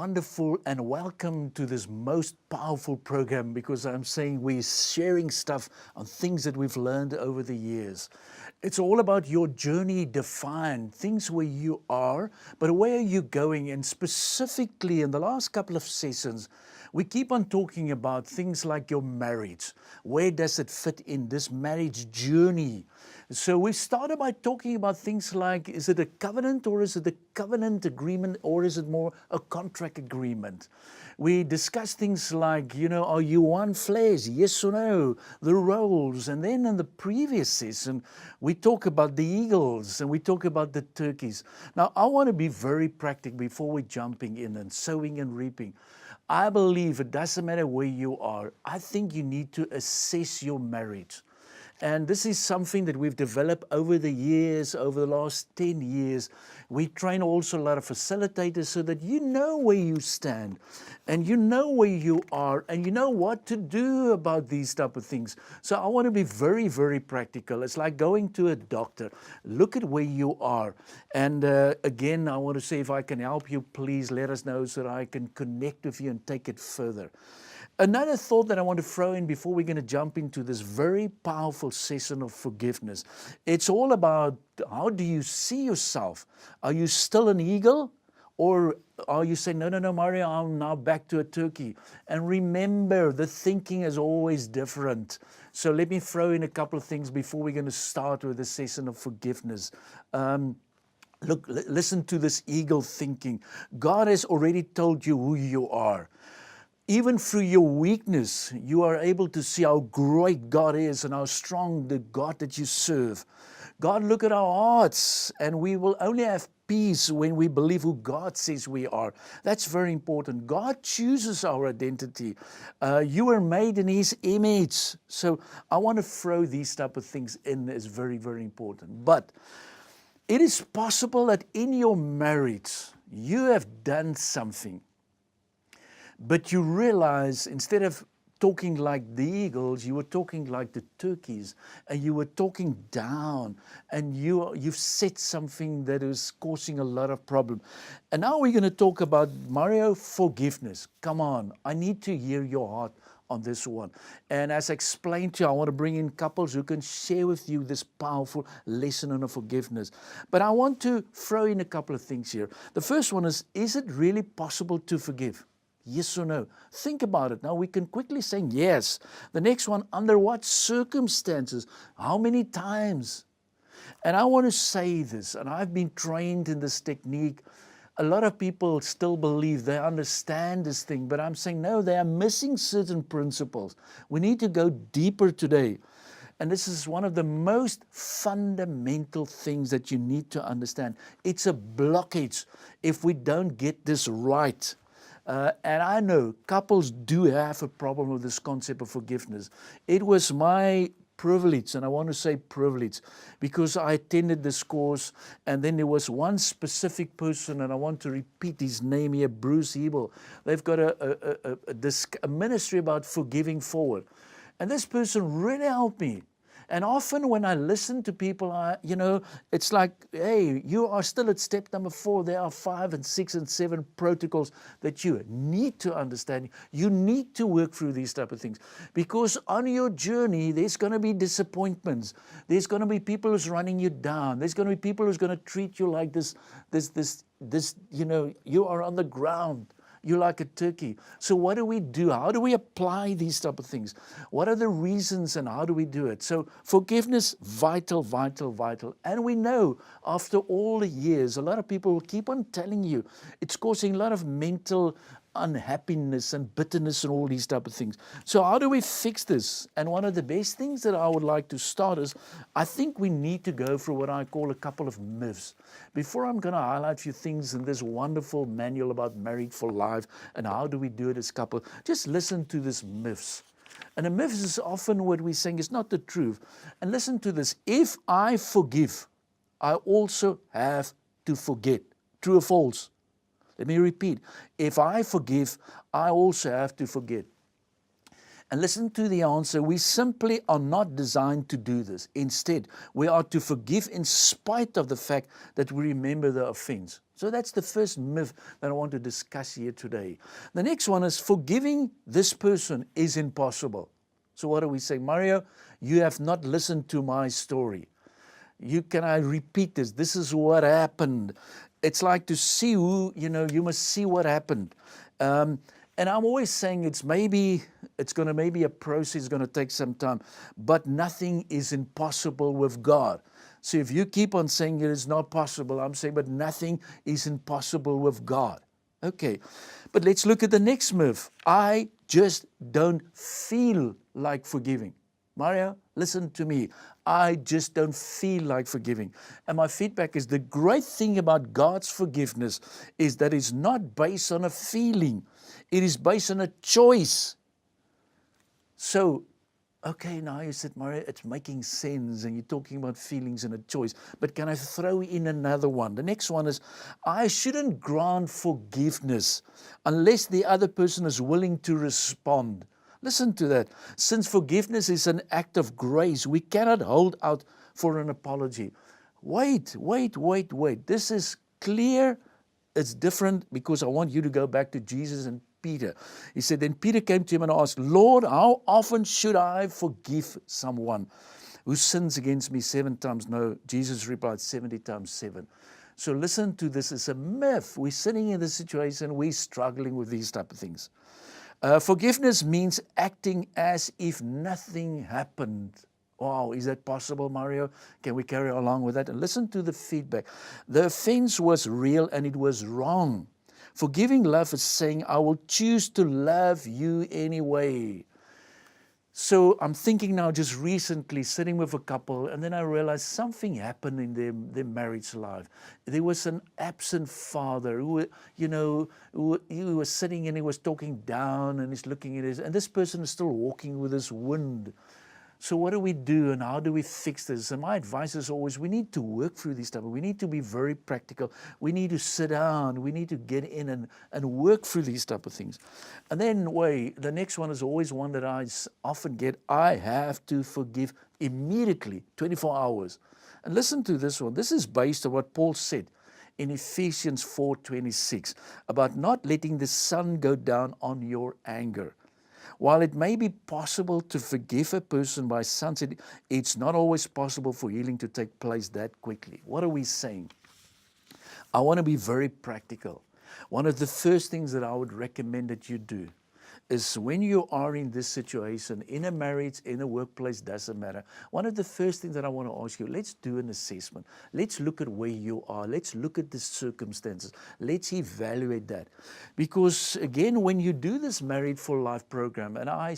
wonderful and welcome to this most powerful program, because I'm saying we're sharing stuff on things that we've learned over the years. It's all about your journey defined, things where you are, but where are you going? And specifically in the last couple of sessions, we keep on talking about things like your marriage. Where does it fit in this marriage journey? So we started by talking about things like, is it a covenant or is it a covenant agreement or is it more a contract agreement? We discussed things like, are you one flesh? Yes or no? The roles. And then in the previous session, we talk about the eagles and we talk about the turkeys. Now, I want to be very practical before we're jumping in and sowing and reaping. I believe it doesn't matter where you are. I think you need to assess your marriage. And this is something that we've developed over the years, over the last 10 years. We train also a lot of facilitators so that you know where you stand and you know where you are and you know what to do about these type of things. So I want to be very, very practical. It's like going to a doctor. Look at where you are. And again, I want to say, if I can help you, please let us know so that I can connect with you and take it further. Another thought that I want to throw in before we're going to jump into this very powerful session of forgiveness. It's all about, how do you see yourself? Are you still an eagle? Or are you saying, no, Mario, I'm now back to a turkey? And remember, the thinking is always different. So let me throw in a couple of things before we're going to start with the session of forgiveness. Look, listen to this eagle thinking. God has already told you who you are. Even through your weakness, you are able to see how great God is and how strong the God that you serve. God, look at our hearts, and we will only have peace when we believe who God says we are. That's very important. God chooses our identity. You were made in His image. So I want to throw these type of things in as very, very important. But it is possible that in your marriage, you have done something, but you realize instead of talking like the eagles, you were talking like the turkeys, and you were talking down, and you've said something that is causing a lot of problem. And now we're going to talk about, Mario, forgiveness. Come on, I need to hear your heart on this one. And as I explained to you, I want to bring in couples who can share with you this powerful lesson on forgiveness. But I want to throw in a couple of things here. The first one is it really possible to forgive? Yes or no? Think about it. Now we can quickly say yes. The next one, under what circumstances? How many times? And I want to say this, and I've been trained in this technique. A lot of people still believe they understand this thing, but I'm saying no, they are missing certain principles. We need to go deeper today. And this is one of the most fundamental things that you need to understand. It's a blockage if we don't get this right. And I know couples do have a problem with this concept of forgiveness. It was my privilege, and I want to say privilege, because I attended this course, and then there was one specific person, and I want to repeat his name here, Bruce Hebel. They've got a ministry about forgiving forward. And this person really helped me. And often when I listen to people, it's like, hey, you are still at step number 4. There are 5 and 6 and 7 protocols that you need to understand. You need to work through these type of things. Because on your journey, there's going to be disappointments. There's going to be people who's running you down. There's going to be people who's going to treat you like this, you are on the ground. You're like a turkey. So what do we do? How do we apply these type of things? What are the reasons and how do we do it? So forgiveness, vital, vital, vital. And we know after all the years, a lot of people will keep on telling you it's causing a lot of mental unhappiness and bitterness and all these type of things. So how do we fix this? And one of the best things that I would like to start is, I think we need to go through what I call a couple of myths. Before I'm going to highlight a few things in this wonderful manual about Married for Life and how do we do it as couple, just listen to these myths. And a myth is often what we're saying is not the truth. And listen to this. If I forgive, I also have to forget. True or false? Let me repeat. If I forgive, I also have to forget. And listen to the answer. We simply are not designed to do this. Instead, we are to forgive in spite of the fact that we remember the offense. So that's the first myth that I want to discuss here today. The next one is forgiving this person is impossible. So what do we say? Mario, you have not listened to my story. Can I repeat this? This is what happened. It's like to see who, you must see what happened. And I'm always saying it's going to maybe a process, going to take some time, but nothing is impossible with God. So if you keep on saying it is not possible, I'm saying, but nothing is impossible with God. Okay, but let's look at the next myth. I just don't feel like forgiving. Mario, listen to me. I just don't feel like forgiving. And my feedback is the great thing about God's forgiveness is that it's not based on a feeling. It is based on a choice. So, okay, now you said, Mario, it's making sense and you're talking about feelings and a choice. But can I throw in another one? The next one is, I shouldn't grant forgiveness unless the other person is willing to respond. Listen to that. Since forgiveness is an act of grace, we cannot hold out for an apology. Wait. This is clear. It's different because I want you to go back to Jesus and Peter. He said, then Peter came to him and asked, Lord, how often should I forgive someone who sins against me 7 times? No, Jesus replied 70 times 7. So listen to this. It's a myth. We're sitting in this situation. We're struggling with these type of things. Forgiveness means acting as if nothing happened. Wow, is that possible, Mario? Can we carry along with that? And listen to the feedback. The offense was real and it was wrong. Forgiving love is saying, I will choose to love you anyway. So I'm thinking now just recently sitting with a couple, and then I realized something happened in their marriage life. There was an absent father who he was sitting and he was talking down and he's looking at his, and this person is still walking with this wind. So what do we do and how do we fix this? And my advice is always, we need to work through these stuff. We need to be very practical. We need to sit down. We need to get in and work through these type of things. And then the next one is always one that I often get. I have to forgive immediately, 24 hours. And listen to this one. This is based on what Paul said in Ephesians 4:26 about not letting the sun go down on your anger. While it may be possible to forgive a person by sunset, it's not always possible for healing to take place that quickly. What are we saying? I want to be very practical. One of the first things that I would recommend that you do is when you are in this situation, in a marriage, in a workplace, doesn't matter. One of the first things that I want to ask you, let's do an assessment. Let's look at where you are. Let's look at the circumstances. Let's evaluate that. Because again, when you do this Married for Life program, and I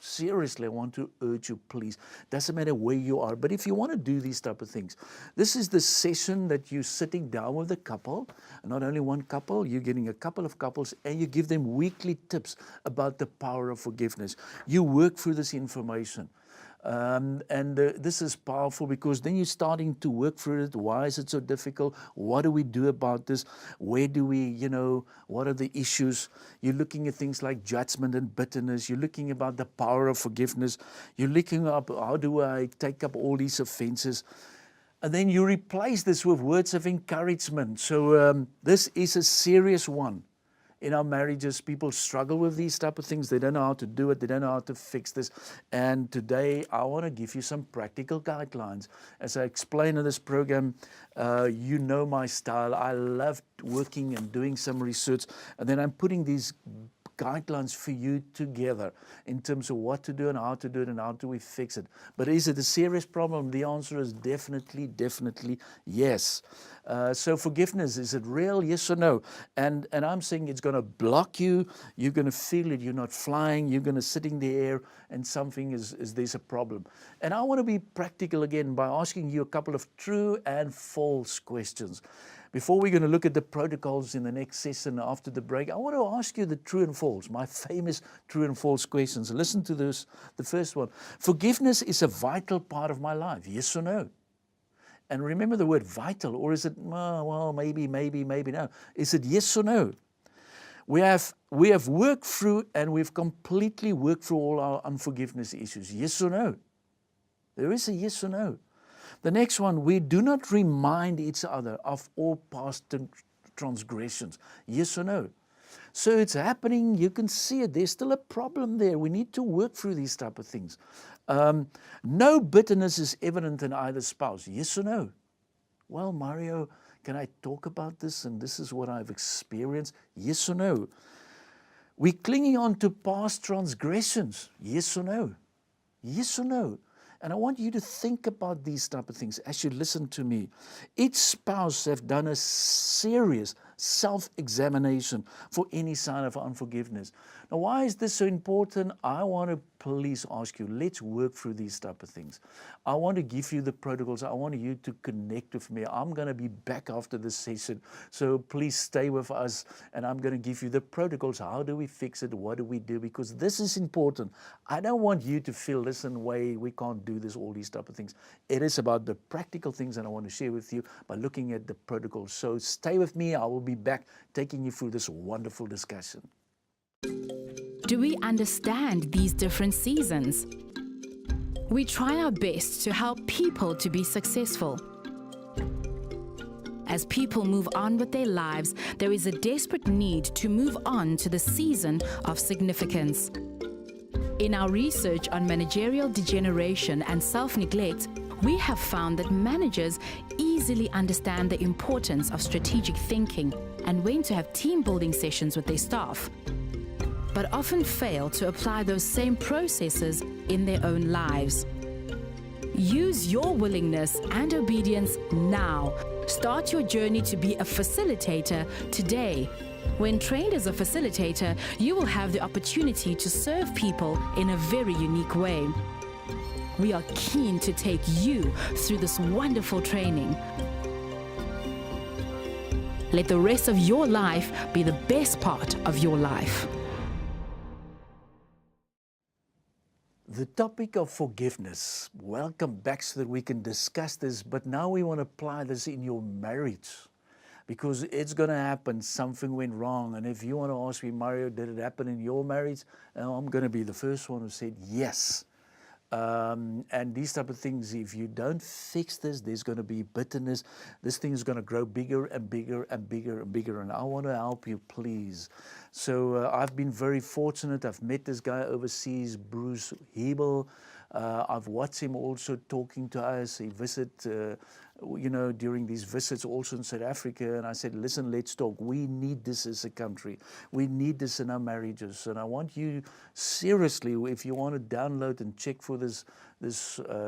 seriously want to urge you, please, doesn't matter where you are, but if you want to do these type of things, this is the session that you're sitting down with a couple, not only one couple, you're getting a couple of couples, and you give them weekly tips about the power of forgiveness. You work through this information. This is powerful because then you're starting to work through it. Why is it so difficult? What do we do about this? Where do we, what are the issues? You're looking at things like judgment and bitterness. You're looking about the power of forgiveness. You're looking up, how do I take up all these offenses? And then you replace this with words of encouragement. So this is a serious one. In our marriages, people struggle with these type of things. They don't know how to do it. They don't know how to fix this. And today, I want to give you some practical guidelines. As I explain in this program, you know my style. I love working and doing some research. And then I'm putting these guidelines for you together in terms of what to do and how to do it and how do we fix it. But is it a serious problem? The answer is definitely yes. So forgiveness, is it real? Yes or no? And I'm saying it's going to block you. You're going to feel it. You're not flying. You're going to sit in the air and something there's a problem. And I want to be practical again by asking you a couple of true and false questions. Before we're going to look at the protocols in the next session after the break, I want to ask you the true and false, my famous true and false questions. Listen to this, the first one. Forgiveness is a vital part of my life, yes or no? And remember the word vital, or is it, well, maybe no. Is it yes or no? We have worked through, and we've completely worked through all our unforgiveness issues. Yes or no? There is a yes or no. The next one, we do not remind each other of all past transgressions. Yes or no? So it's happening, you can see it, there's still a problem there. We need to work through these type of things. No bitterness is evident in either spouse. Yes or no? Well, Mario, can I talk about this? And this is what I've experienced. Yes or no? We're clinging on to past transgressions. Yes or no? Yes or no? And I want you to think about these type of things as you listen to me. Each spouse have done a serious self-examination for any sign of unforgiveness. Now, why is this so important? I want to please ask you, let's work through these type of things. I want to give you the protocols. I want you to connect with me. I'm going to be back after this session, so please stay with us, and I'm going to give you the protocols. How do we fix it? What do we do? Because this is important. I don't want you to feel, listen, we can't do this, all these type of things. It is about the practical things that I want to share with you by looking at the protocols. So stay with me. I will be back taking you through this wonderful discussion. Do we understand these different seasons? We try our best to help people to be successful. As people move on with their lives, there is a desperate need to move on to the season of significance. In our research on managerial degeneration and self-neglect, we have found that managers easily understand the importance of strategic thinking and when to have team-building sessions with their staff, but often fail to apply those same processes in their own lives. Use your willingness and obedience now. Start your journey to be a facilitator today. When trained as a facilitator, you will have the opportunity to serve people in a very unique way. We are keen to take you through this wonderful training. Let the rest of your life be the best part of your life. The topic of forgiveness. Welcome back so that we can discuss this, but now we want to apply this in your marriage, because it's going to happen. Something went wrong, and if you want to ask me, Mario, did it happen in your marriage? I'm going to be the first one who said yes. And these type of things, if you don't fix this, there's going to be bitterness. This thing is going to grow bigger and bigger and bigger and bigger, and I want to help you, please. So I've been very fortunate. I've met this guy overseas, Bruce Hebel. I've watched him also talking to us. He visited, during these visits also in South Africa. And I said, listen, let's talk. We need this as a country. We need this in our marriages. And I want you, seriously, if you want to download and check for this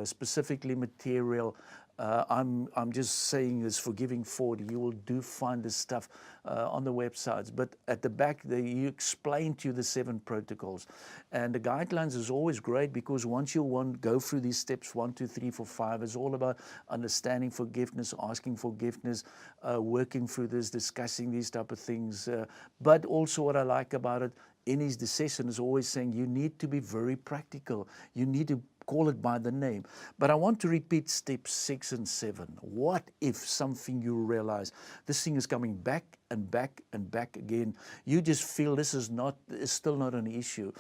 specifically material, I'm just saying this, Forgiving 40. You will find this stuff on the websites. But at the back, you explain to you the 7 protocols. And the guidelines is always great, because once you go through these steps, 1, 2, 3, 4, 5, it's all about understanding forgiveness, asking forgiveness, working through this, discussing these type of things. But also what I like about it, in his session is always saying you need to be very practical. You need to call it by the name. But I want to repeat steps 6 and 7. What if something you realize this thing is coming back and back and back again? You just feel this is still not an issue.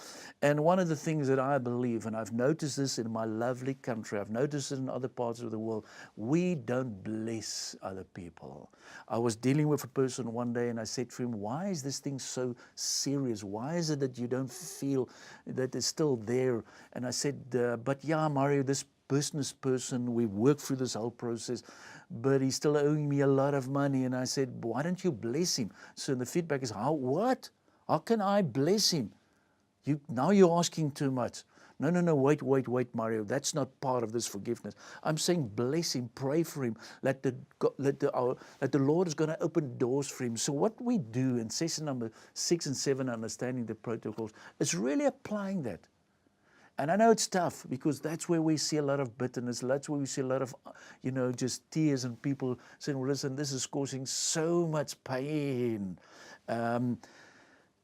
And one of the things that I believe, and I've noticed this in my lovely country, I've noticed it in other parts of the world, we don't bless other people. I was dealing with a person one day, and I said to him, why is this thing so serious? Why is it that you don't feel that it's still there? And I said, but yeah, Mario, this business person, we worked through this whole process, but he's still owing me a lot of money. And I said, why don't you bless him? So the feedback is, what? How can I bless him? Now you're asking too much. No, wait, Mario. That's not part of this forgiveness. I'm saying bless him, pray for him. Let the Lord is going to open doors for him. So what we do in session number 6 and 7, understanding the protocols, is really applying that. And I know it's tough, because that's where we see a lot of bitterness. That's where we see a lot of, just tears and people saying, well, listen, this is causing so much pain. And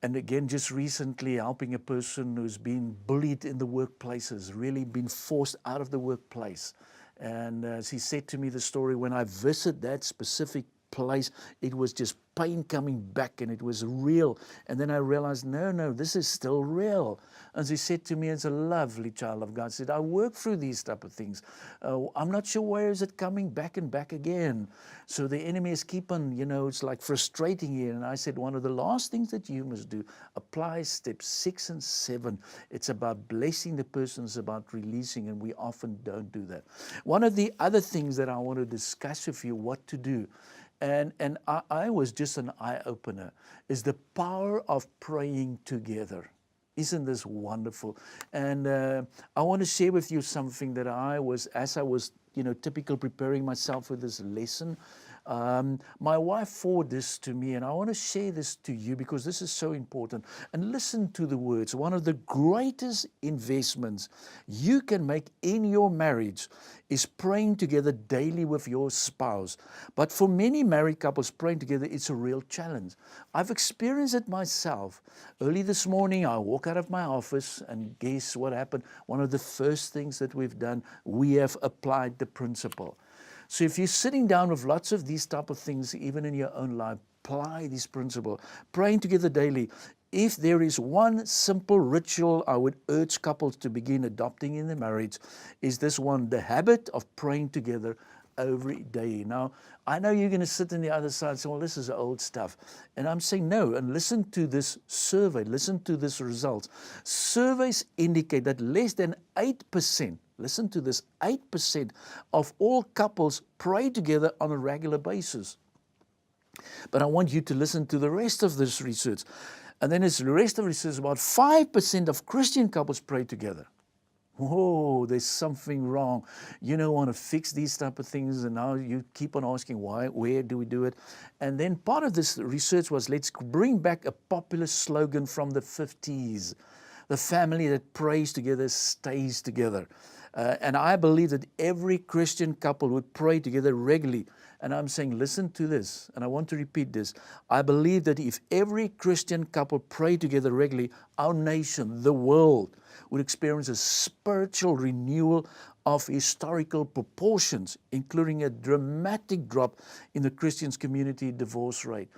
again, just recently helping a person who's been bullied in the workplaces, really been forced out of the workplace. And she said to me the story, when I visit that specific place. It was just pain coming back, and it was real. And then I realized, no, this is still real. And she said to me, as a lovely child of God, said, I work through these type of things. I'm not sure where is it coming back and back again. So the enemy is keep on, it's like frustrating you. And I said, one of the last things that you must do, apply steps 6 and 7. It's about blessing the person, it's about releasing, and we often don't do that. One of the other things that I want to discuss with you, what to do, and I was just an eye-opener, is the power of praying together. Isn't this wonderful? And I want to share with you something that as I was, typical preparing myself for this lesson. My wife forwarded this to me, and I want to share this to you because this is so important. And listen to the words. One of the greatest investments you can make in your marriage is praying together daily with your spouse. But for many married couples, praying together is a real challenge. I've experienced it myself. Early this morning, I walk out of my office, and guess what happened? One of the first things that we've done, we have applied the principle. So if you're sitting down with lots of these type of things, even in your own life, apply this principle. Praying together daily. If there is one simple ritual I would urge couples to begin adopting in their marriage, is this one, the habit of praying together every day. Now, I know you're going to sit on the other side and say, well, this is old stuff. And I'm saying no, and listen to this survey, listen to this results. Surveys indicate that less than 8%, listen to this, 8% of all couples pray together on a regular basis. But I want you to listen to the rest of this research. And then the rest of the research, about 5% of Christian couples pray together. Whoa, there's something wrong. You don't want to fix these type of things, and now you keep on asking why, where do we do it? And then part of this research was, let's bring back a popular slogan from the 50s. The family that prays together stays together. And I believe that every Christian couple would pray together regularly. And I'm saying, listen to this, and I want to repeat this. I believe that if every Christian couple prayed together regularly, our nation, the world, would experience a spiritual renewal of historical proportions, including a dramatic drop in the Christians' community divorce rate.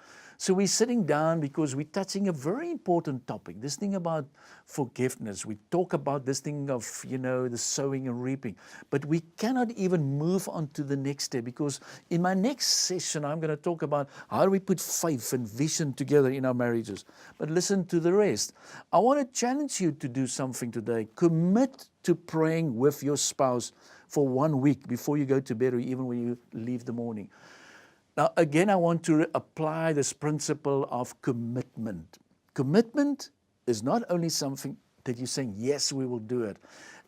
So we're sitting down because we're touching a very important topic, this thing about forgiveness. We talk about this thing of, the sowing and reaping, but we cannot even move on to the next step, because in my next session, I'm going to talk about how do we put faith and vision together in our marriages. But listen to the rest. I want to challenge you to do something today. Commit to praying with your spouse for 1 week before you go to bed, or even when you leave the morning. Now, again, I want to apply this principle of commitment. Commitment is not only something that you're saying, yes, we will do it.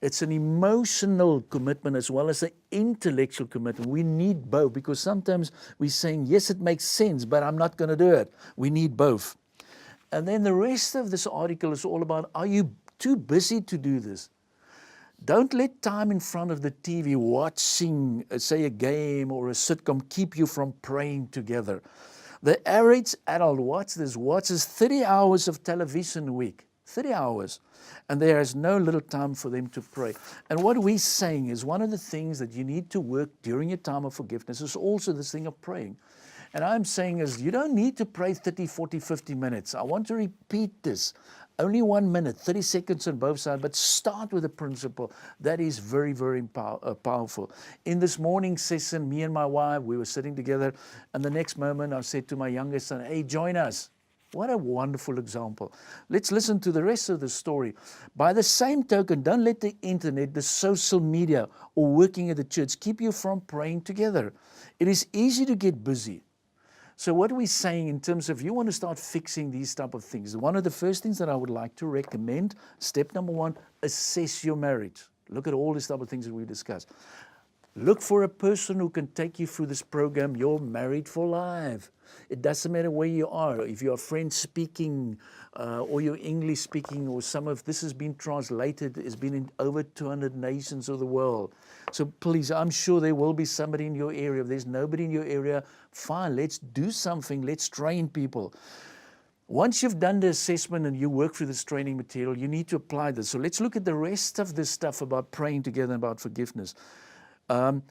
It's an emotional commitment as well as an intellectual commitment. We need both, because sometimes we're saying, yes, it makes sense, but I'm not going to do it. We need both. And then the rest of this article is all about, are you too busy to do this? Don't let time in front of the TV watching, say, a game or a sitcom keep you from praying together. The average adult, watches 30 hours of television a week. 30 hours. And there is no little time for them to pray. And what we're saying is, one of the things that you need to work during your time of forgiveness is also this thing of praying. And I'm saying is, you don't need to pray 30, 40, 50 minutes. I want to repeat this. Only 1 minute, 30 seconds on both sides, but start with a principle. That is very, very powerful. In this morning session, me and my wife, we were sitting together, and the next moment I said to my youngest son, hey, join us. What a wonderful example. Let's listen to the rest of the story. By the same token, don't let the internet, the social media, or working at the church keep you from praying together. It is easy to get busy. So what are we saying in terms of, you want to start fixing these type of things? One of the first things that I would like to recommend, step number 1, assess your marriage. Look at all these type of things that we discussed. Look for a person who can take you through this program. You're married for life. It doesn't matter where you are. If you're French speaking or you're English speaking, or some of this has been translated, it's been in over 200 nations of the world. So please, I'm sure there will be somebody in your area. If there's nobody in your area, fine, let's do something. Let's train people. Once you've done the assessment and you work through this training material, you need to apply this. So let's look at the rest of this stuff about praying together and about forgiveness.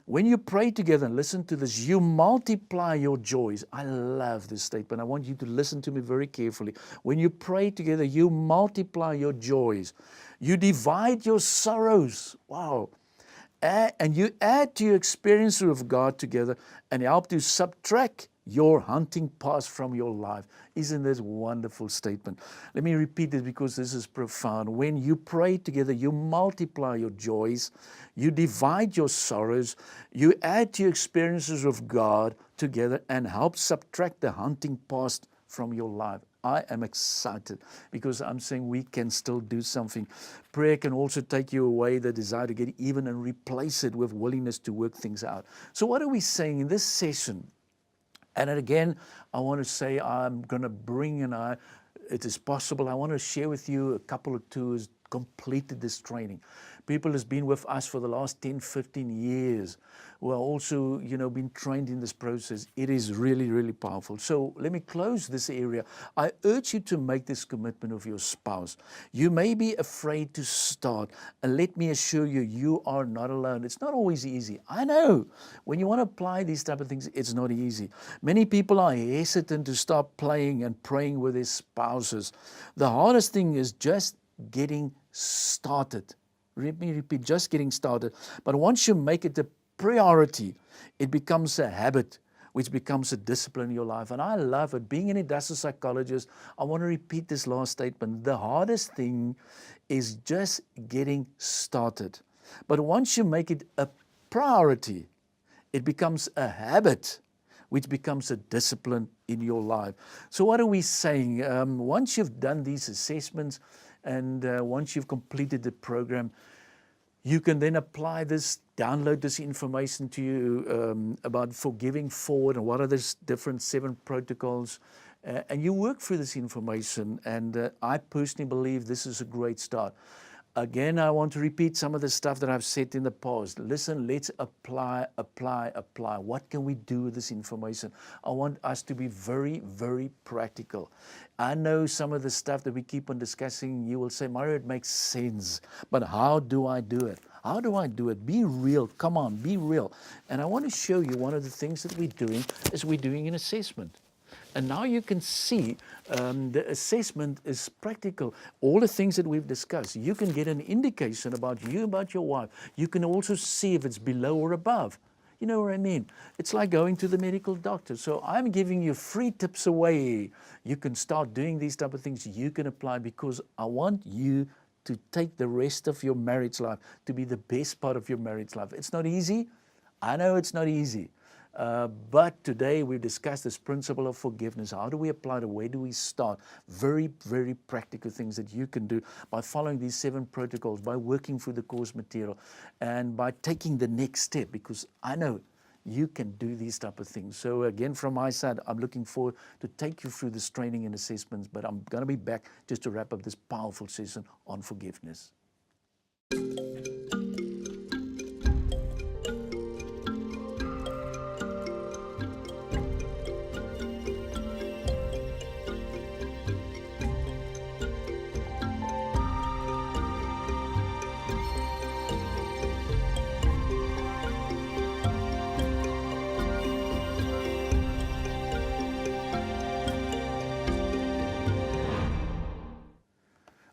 When you pray together, and listen to this, you multiply your joys. I love this statement. I want you to listen to me very carefully. When you pray together, you multiply your joys. You divide your sorrows. Wow. And you add to your experience with God together and help to subtract your hunting past from your life. Isn't this a wonderful statement? Let me repeat it because this is profound. When you pray together, you multiply your joys, you divide your sorrows, you add to your experiences with God together and help subtract the hunting past from your life. I am excited because I'm saying we can still do something. Prayer can also take you away the desire to get even and replace it with willingness to work things out. So what are we saying in this session? And again, I want to say I'm going to bring, it is possible, I want to share with you a couple of tours completed this training. People has been with us for the last 10, 15 years who are also, been trained in this process. It is really, really powerful. So let me close this area. I urge you to make this commitment of your spouse. You may be afraid to start, and let me assure you, you are not alone. It's not always easy. I know when you want to apply these type of things, it's not easy. Many people are hesitant to start playing and praying with their spouses. The hardest thing is just getting started. Let me repeat, just getting started. But once you make it a priority, it becomes a habit, which becomes a discipline in your life. And I love it. Being an industrial psychologist, I want to repeat this last statement. The hardest thing is just getting started. But once you make it a priority, it becomes a habit, which becomes a discipline in your life. So what are we saying? Once you've done these assessments and once you've completed the program, you can then apply this, download this information to you about forgiving forward and what are the different 7 protocols. And you work through this information. And I personally believe this is a great start. Again, I want to repeat some of the stuff that I've said in the past. Listen, let's apply. What can we do with this information? I want us to be very, very practical. I know some of the stuff that we keep on discussing, you will say, Mario, it makes sense. But how do I do it? How do I do it? Be real. Come on, be real. And I want to show you one of the things that we're doing is we're doing an assessment. And now you can see the assessment is practical. All the things that we've discussed, you can get an indication about you, about your wife. You can also see if it's below or above. You know what I mean? It's like going to the medical doctor. So I'm giving you free tips away. You can start doing these type of things. You can apply because I want you to take the rest of your marriage life to be the best part of your marriage life. It's not easy. I know it's not easy. But today we've discussed this principle of forgiveness. How do we apply it? Where do we start? Very, very practical things that you can do by following these 7 protocols, by working through the course material, and by taking the next step, because I know you can do these type of things. So again, from my side, I'm looking forward to take you through this training and assessments, but I'm going to be back just to wrap up this powerful session on forgiveness.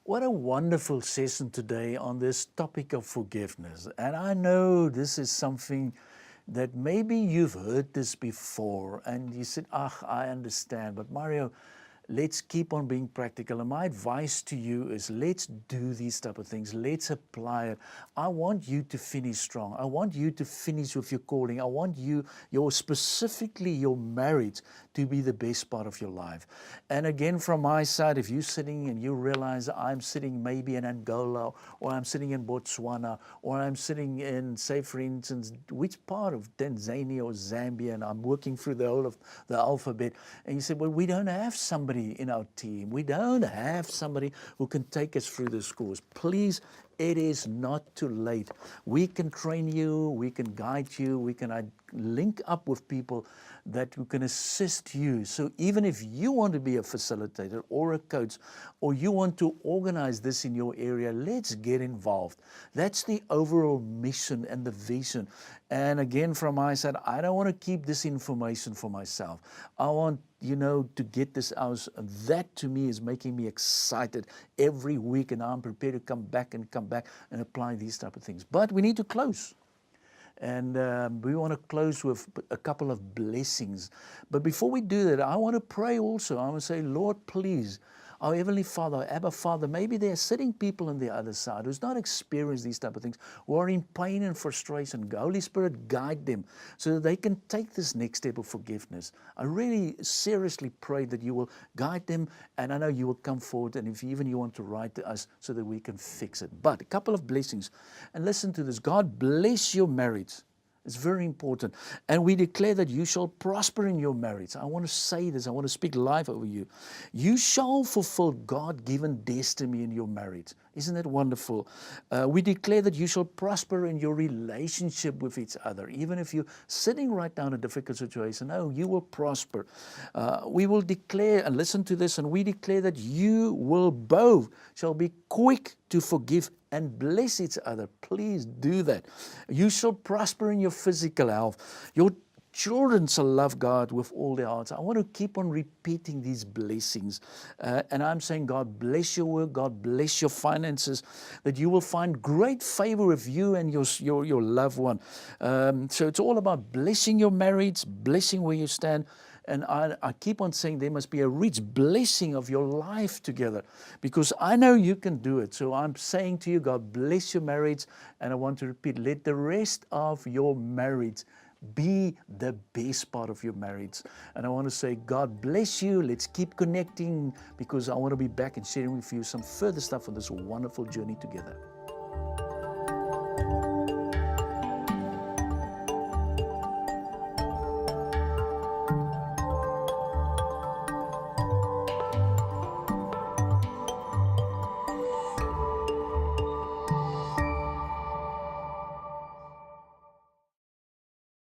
What a wonderful session today on this topic of forgiveness. And I know this is something that maybe you've heard this before and you said, I understand. But Mario, let's keep on being practical. And my advice to you is let's do these type of things. Let's apply it. I want you to finish strong. I want you to finish with your calling. I want specifically your marriage to be the best part of your life. And again, from my side, if you're sitting and you realize I'm sitting maybe in Angola, or I'm sitting in Botswana, or I'm sitting in, say, for instance, which part of Tanzania or Zambia, and I'm working through the whole of the alphabet, and you say, well, we don't have somebody in our team. We don't have somebody who can take us through this course. Please It is not too late. We can train you, we can guide you, we can link up with people that can assist you. So even if you want to be a facilitator or a coach, or you want to organize this in your area, let's get involved. That's the overall mission and the vision. And again, from my side, I don't want to keep this information for myself. I want, to get this out. That to me is making me excited every week, and I'm prepared to come back and apply these type of things. But we need to close. And we want to close with a couple of blessings. But before we do that, I want to pray also. I want to say, Lord, please, our Heavenly Father, our Abba Father, maybe there are sitting people on the other side who's not experienced these type of things, who are in pain and frustration. Holy Spirit, guide them so that they can take this next step of forgiveness. I really seriously pray that you will guide them, and I know you will come forward, and if even you want to write to us so that we can fix it. But a couple of blessings. And listen to this. God bless your marriage. It's very important. And we declare that you shall prosper in your marriage. I want to say this. I want to speak life over you. You shall fulfill God-given destiny in your marriage. Isn't that wonderful? We declare that you shall prosper in your relationship with each other. Even if you're sitting right now in a difficult situation, you will prosper. We will declare, and listen to this, and we declare that you will both shall be quick to forgive and bless each other. Please do that. You shall prosper in your physical health. Your children shall love God with all their hearts. I want to keep on repeating these blessings. And I'm saying, God bless your work, God bless your finances, that you will find great favor with you and your loved one. So it's all about blessing your marriage, blessing where you stand. And I keep on saying there must be a rich blessing of your life together, because I know you can do it. So I'm saying to you, God bless your marriage. And I want to repeat, let the rest of your marriage be the best part of your marriage. And I want to say, God bless you. Let's keep connecting, because I want to be back and sharing with you some further stuff on this wonderful journey together.